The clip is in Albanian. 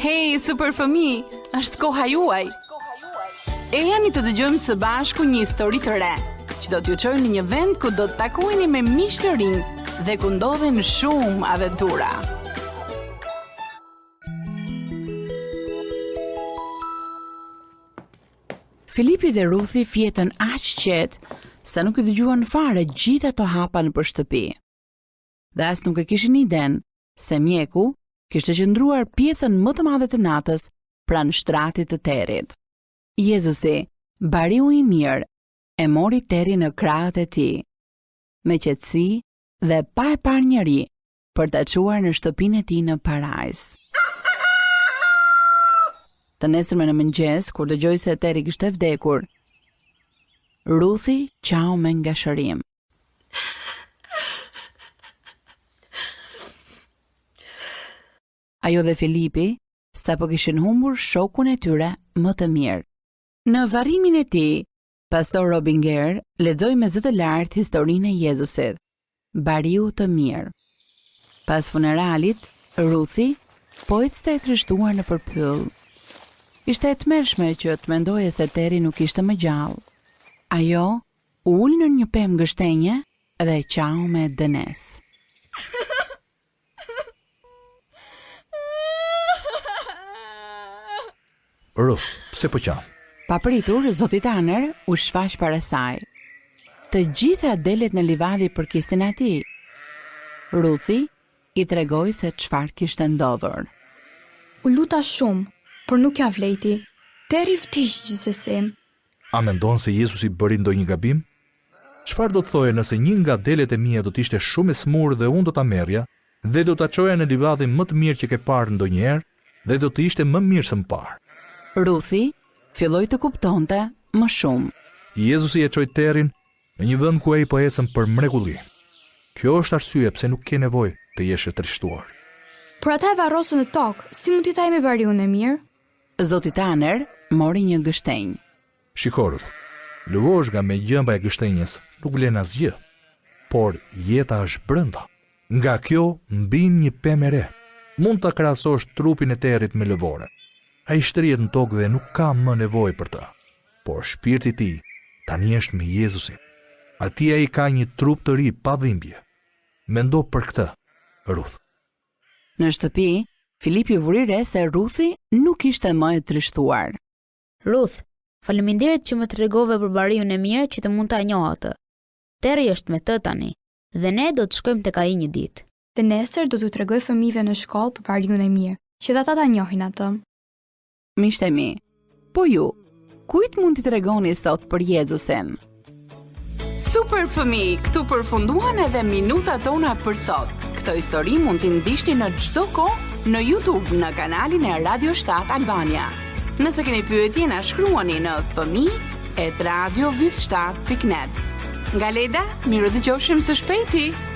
Hey, super fëmijë, është koha juaj. E jani të dëgjojmë së bashku një histori të re, që do t'ju çojë në një vend ku do të takoheni me miq të rinj dhe ku ndodhen shumë aventura. Filipi dhe Ruthi fjetën aq qetë sa nuk I dëgjuan fare gjithë ato hapa nëpër shtëpi. Dhe as nuk e kishin iden se mjeku kishte qëndruar pjesën më të madhe të natës pranë shtratit të Terit. Jezusi, bariu I mirë, e mori Terin në krahët e tij, me qetësi dhe pa e parë njeri për ta çuar në shtëpinë e tij në parajs. Të nesërmen në mëngjes, kur dëgjoi se Teri kishte vdekur, Ruthi qau me ngashërim. Ajo dhe Filipi sapo kishin humbur shokun e tyre më të mirë. Në varrimin e tij, pastor Robinger lexoi me zë të lartë historinë e Jezusit, bariu të mirë. Pas funeralit, Ruthi po ecte e trishtuar në përpyll. Ishte e tmerrshme që të mendoje se Teri nuk ishte më gjallë. Ajo u ul në një pemë gështenje dhe qau me dënes. Ruth, pse po qan? Papritur, zoti Tanner u shfaq para saj. Të gjitha delet në livadhi përkisin atij. Ruthi I tregoi se çfarë kishte ndodhur. U luta shumë, por nuk ja vleti. Teri vdiq gjithsesi. A mendon se Jezusi bëri ndonjë gabim? Çfarë do të thoje nëse një nga delet e mia do të ishte shumë e smurë dhe unë do ta merrja dhe do ta çoja në livadhin më të mirë që ke parë ndonjëherë dhe do të ishte më mirë se më parë? Ruthi filloi të kuptonte më shumë. Jezusi e çoi Terin në një vend ku ai po ecën për mrekulli. Kjo është arsye pse nuk ke nevojë të jesh e trishtuar. Por ata e varrosën në tokë, si mund t'i taj me bariun e mirë? Zoti Tanner mori një gështenjë. Shikorut, lëvozhga me gjëmba e gështenjes nuk vlen asgjë, por jeta është brenda. Nga kjo mbin një pemë e re. Mund ta krahasosh trupin e Terit me lëvorën. Ai shtrihet në tokë dhe nuk ka më nevojë për të. Por shpirti I tij tani është me Jezusin. Atij ai ka një trup të ri pa dhimbje. Mendo për këtë, Ruth. Në shtëpi, Filipi vuri re se Ruthi nuk ishte më e trishtuar. Ruth, faleminderit që më tregove për bariun e mirë që të mund ta njoh atë. Teri është me të tani dhe ne do të shkojmë tek ai një ditë. Dhe nesër do t'u tregoj fëmijëve në shkollë për bariun e mirë, që ata ta njohin atë. Miqtë mi, po ju, kujt mund t'i tregoni sot për Jezusin? Super fëmijë, këtu përfunduan edhe minutat tona për sot. Këto histori mund t'i ndiqni në çdo kohë në YouTube në kanalin e Radio 7 Albania. Nëse keni pyetje na shkruani në fëmijë@radiovis7.net. Nga Leda, miru dëgjofshim së shpejti.